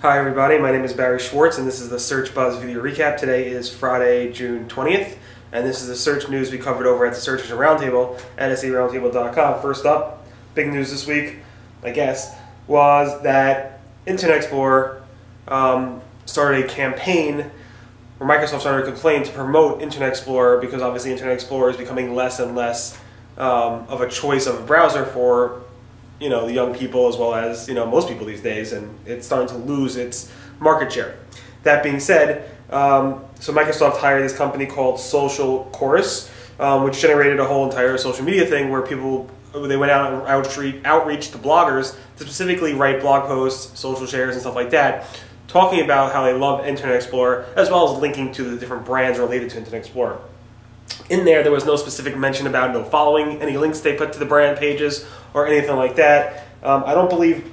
Hi everybody, my name is Barry Schwartz and this is the Search Buzz video recap. Today is Friday, June 20th, and this is the search news we covered over at the Search Engine Roundtable at seroundtable.com. First up, big news this week, I guess, was that Internet Explorer started a campaign where Microsoft started a complaint to promote Internet Explorer because obviously Internet Explorer is becoming less and less of a choice of a browser for the young people as well as most people these days, and it's starting to lose its market share. That being said, so Microsoft hired this company called Social Chorus, which generated a whole entire social media thing where they went out and outreach to bloggers to specifically write blog posts, social shares, and stuff like that, talking about how they love Internet Explorer as well as linking to the different brands related to Internet Explorer. In there was no specific mention about no following, any links they put to the brand pages, or anything like that. I don't believe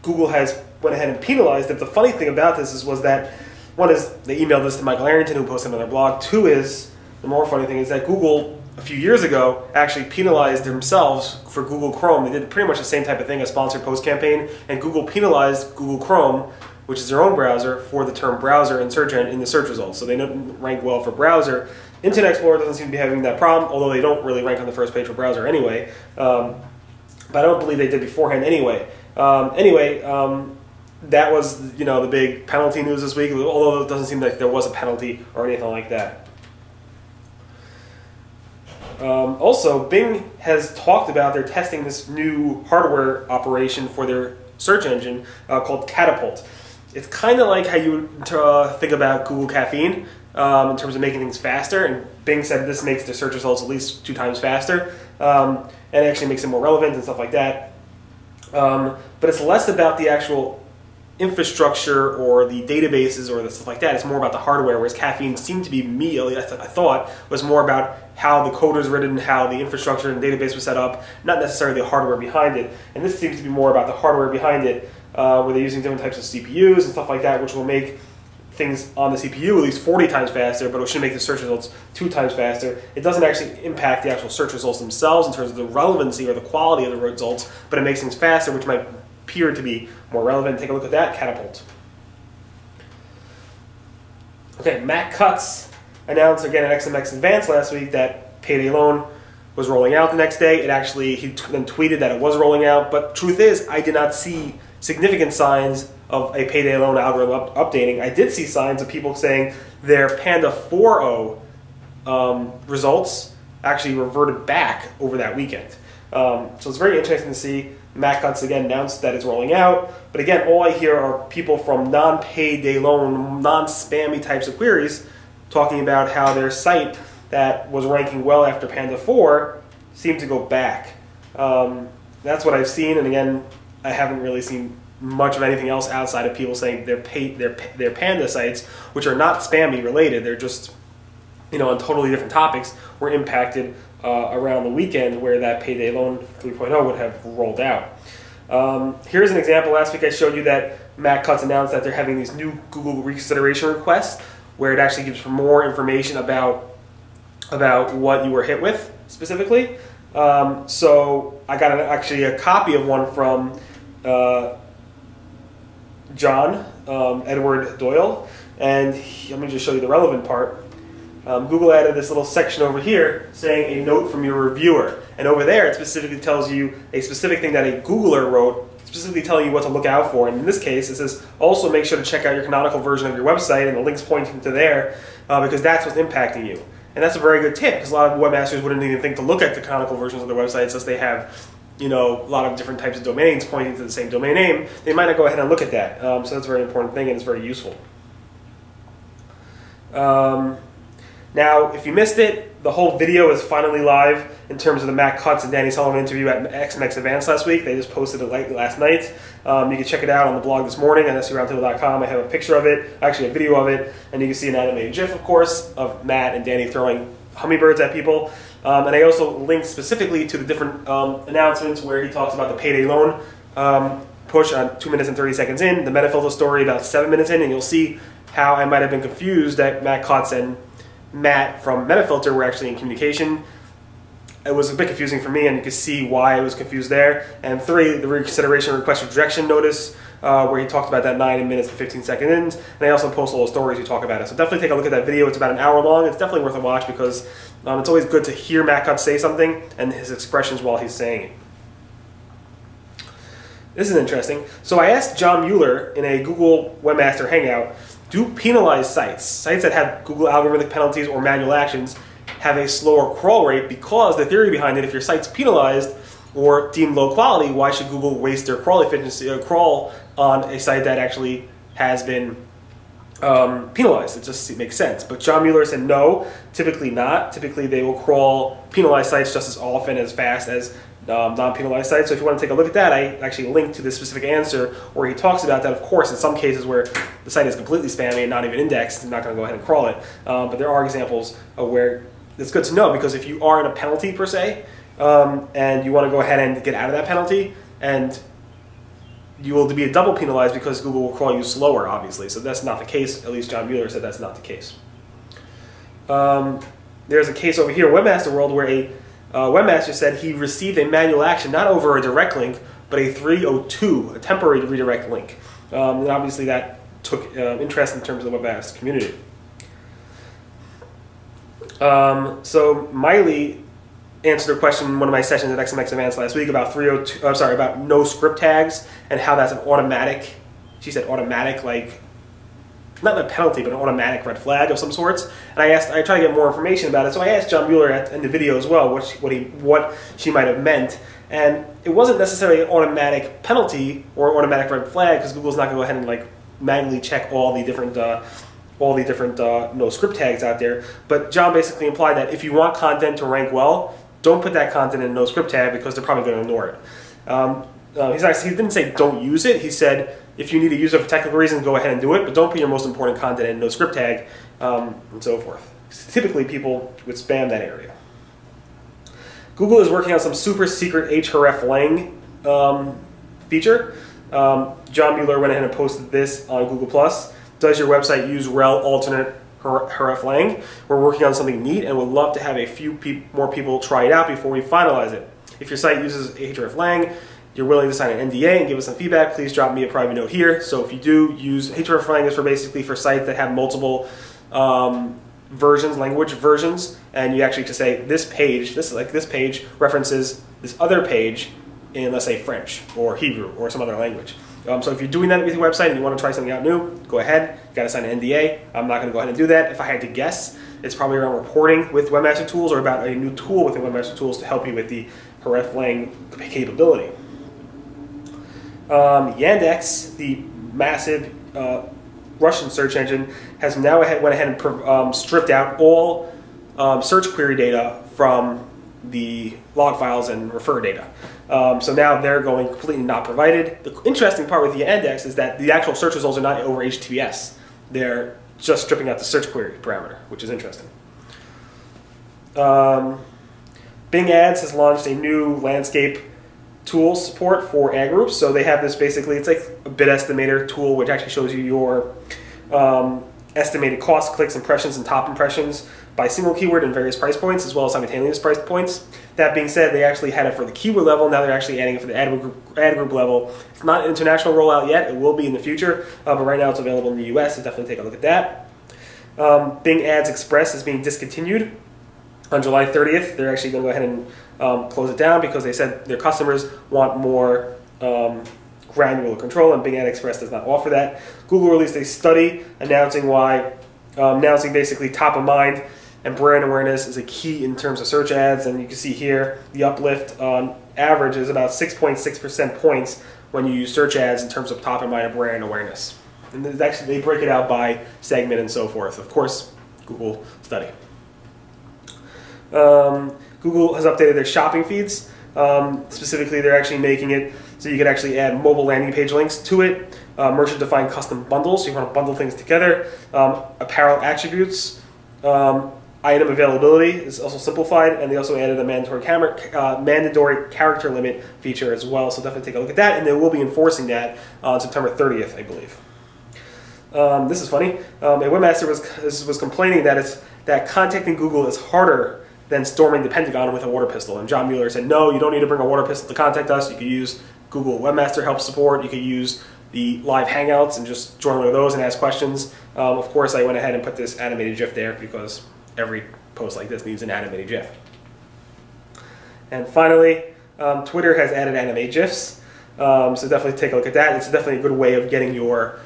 Google has went ahead and penalized it. The funny thing about this was that, one is they emailed this to Michael Arrington, who posted on their blog. Two is, the more funny thing is that Google, a few years ago, actually penalized themselves for Google Chrome. They did pretty much the same type of thing, a sponsored post campaign, and Google penalized Google Chrome, which is their own browser, for the term browser in the search results. So they don't rank well for browser. Internet Explorer doesn't seem to be having that problem, although they don't really rank on the first page for browser anyway. But I don't believe they did beforehand anyway. That was the big penalty news this week, although it doesn't seem like there was a penalty or anything like that. Also, Bing has talked about they're testing this new hardware operation for their search engine called Catapult. It's kind of like how you think about Google Caffeine in terms of making things faster, and Bing said this makes their search results at least 2 times faster, and it actually makes it more relevant and stuff like that. But it's less about the actual infrastructure or the databases or the stuff like that. It's more about the hardware, whereas Caffeine seemed to be, I thought, was more about how the code was written, how the infrastructure and database was set up, not necessarily the hardware behind it. And this seems to be more about the hardware behind it, where they're using different types of CPUs and stuff like that, which will make things on the CPU at least 40 times faster, but it should make the search results 2 times faster. It doesn't actually impact the actual search results themselves in terms of the relevancy or the quality of the results, but it makes things faster, which might appear to be more relevant. Take a look at that, Catapult. Okay, Matt Cutts announced again at XMX Advanced last week that Payday loan was rolling out the next day. He then tweeted that it was rolling out, but truth is, I did not see significant signs of a Payday loan algorithm updating. I did see signs of people saying their Panda 4.0 results actually reverted back over that weekend. So it's very interesting to see. Matt Cutts again announced that it's rolling out, but again, all I hear are people from non-Payday loan, non-spammy types of queries talking about how their site that was ranking well after Panda 4 seemed to go back. That's what I've seen, and again, I haven't really seen much of anything else outside of people saying their Panda sites, which are not spammy related, they're just on totally different topics, were impacted around the weekend where that Payday loan 3.0 would have rolled out. Here's an example. Last week I showed you that Matt Cutts announced that they're having these new Google reconsideration requests where it actually gives more information about what you were hit with specifically. So I got actually a copy of one from John Edward Doyle, and let me just show you the relevant part. Google added this little section over here saying a note from your reviewer, and over there it specifically tells you a specific thing that a Googler wrote, specifically telling you what to look out for. And in this case, it says also make sure to check out your canonical version of your website, and the link's pointing to there because that's what's impacting you. And that's a very good tip, because a lot of webmasters wouldn't even think to look at the canonical versions of their websites since they have a lot of different types of domains pointing to the same domain name. They might not go ahead and look at that. So that's a very important thing, and it's very useful. Now, if you missed it, the whole video is finally live in terms of the Matt Cutts and Danny Sullivan interview at XMX Advanced last week. They just posted it last night. You can check it out on the blog this morning at seroundtable.com. I have a picture of it, actually a video of it, and you can see an animated GIF, of course, of Matt and Danny throwing hummingbirds at people. And I also linked specifically to the different announcements where he talks about the Payday loan push on 2 minutes and 30 seconds in, the Metafilter story about 7 minutes in, and you'll see how I might have been confused that Matt Cutts and Matt from Metafilter were actually in communication. It was a bit confusing for me, and you can see why I was confused there. And 3, the reconsideration request rejection notice where he talked about that 9 minutes and 15 seconds, and I also post all the stories who talk about it. So definitely take a look at that video. It's about an hour long. It's definitely worth a watch because it's always good to hear Matt Cutts say something and his expressions while he's saying it. This is interesting. So I asked John Mueller in a Google Webmaster Hangout, do penalized sites that have Google algorithmic penalties or manual actions, have a slower crawl rate? Because the theory behind it, if your site's penalized or deemed low quality, why should Google waste their crawl efficiency or crawl on a site that actually has been penalized? It just makes sense. But John Mueller said no, typically not. Typically they will crawl penalized sites just as often, as fast as non-penalized sites. So if you want to take a look at that, I actually linked to this specific answer where he talks about that. Of course, in some cases where the site is completely spammy and not even indexed, I'm not going to go ahead and crawl it. But there are examples of where it's good to know, because if you are in a penalty per se, and you want to go ahead and get out of that penalty, and you will be double penalized because Google will crawl you slower, obviously. So that's not the case. At least John Mueller said that's not the case. There's a case over here, Webmaster World, where a Webmaster said he received a manual action, not over a direct link, but a 302, a temporary redirect link. And obviously that took interest in terms of the Webmaster community. So Miley answered a question in one of my sessions at XMX Advanced last week about about no script tags and how that's an automatic. She said automatic, like not a penalty, but an automatic red flag of some sorts. And I tried to get more information about it. So I asked John Mueller in the video as well what she might have meant. And it wasn't necessarily an automatic penalty or automatic red flag, because Google's not going to go ahead and like manually check all the different no script tags out there. But John basically implied that if you want content to rank well, don't put that content in no script tag, because they're probably going to ignore it. He didn't say don't use it. He said if you need to use it for technical reasons, go ahead and do it, but don't put your most important content in no script tag, and so forth. Typically, people would spam that area. Google is working on some super secret href Flang feature. John Mueller went ahead and posted this on Google+. Does your website use rel alternate href Flang? We're working on something neat and would love to have a few more people try it out before we finalize it. If your site uses href Flang, you're willing to sign an NDA and give us some feedback, please drop me a private note here. So if you do use href Flang, is for basically for sites that have multiple language versions, and you actually just say this page references this other page in, let's say, French or Hebrew or some other language. So if you're doing that with your website and you want to try something out new, go ahead. You got to sign an NDA. I'm not going to go ahead and do that. If I had to guess, it's probably around reporting with Webmaster Tools or about a new tool within Webmaster Tools to help you with the href Flang capability. Yandex, the massive Russian search engine, has now went ahead and stripped out all search query data from the log files and refer data. So now they're going completely not provided. The interesting part with the Yandex is that the actual search results are not over HTTPS. They're just stripping out the search query parameter, which is interesting. Bing Ads has launched a new landscape tool support for ad groups. So they have this basically, it's like a bid estimator tool which actually shows you your estimated cost, clicks, impressions, and top impressions by single keyword and various price points, as well as simultaneous price points. That being said, they actually had it for the keyword level. Now they're actually adding it for the ad group level. It's not an international rollout yet. It will be in the future, but right now it's available in the US, so definitely take a look at that. Bing Ads Express is being discontinued on July 30th. They're actually going to go ahead and close it down because they said their customers want more granular control, and Bing Ad Express does not offer that. Google released a study announcing basically top of mind and brand awareness is a key in terms of search ads, and you can see here the uplift on average is about 6.6% points when you use search ads in terms of top of mind and brand awareness. And actually they break it out by segment and so forth. Of course, Google study. Google has updated their shopping feeds. Specifically, they're actually making it so you can actually add mobile landing page links to it. Merchant-defined custom bundles, so you want to bundle things together. Apparel attributes. Item availability is also simplified, and they also added a mandatory character limit feature as well. So definitely take a look at that, and they will be enforcing that on September 30th, I believe. This is funny. A webmaster was complaining that contacting Google is harder than storming the Pentagon with a water pistol. And John Mueller said, no, you don't need to bring a water pistol to contact us. You could use Google Webmaster Help Support. You could use the live hangouts and just join one of those and ask questions. Of course, I went ahead and put this animated GIF there because every post like this needs an animated GIF. And finally, Twitter has added anime GIFs, so definitely take a look at that. It's definitely a good way of getting your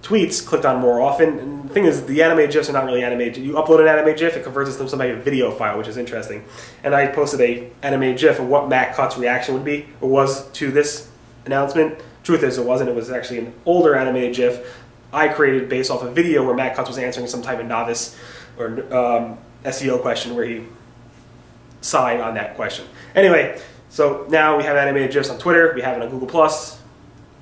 tweets clicked on more often. And the thing is, the anime GIFs are not really animated. You upload an anime GIF, it converts it to something like a video file, which is interesting. And I posted a anime GIF of what Matt Cutts' reaction would be, or was, to this announcement. Truth is, it wasn't. It was actually an older animated GIF I created based off a video where Matt Cutts was answering some type of novice or SEO question where he sighed on that question. Anyway, so now we have animated GIFs on Twitter. We have it on Google+,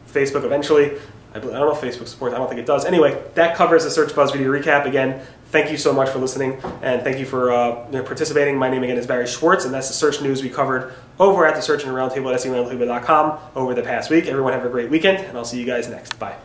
Facebook eventually. I don't know if Facebook supports, I don't think it does. Anyway, that covers the Search Buzz video recap. Again, thank you so much for listening, and thank you for participating. My name again is Barry Schwartz, and that's the search news we covered over at the Search Engine Roundtable at SEOroundtable.com over the past week. Everyone have a great weekend, and I'll see you guys next. Bye.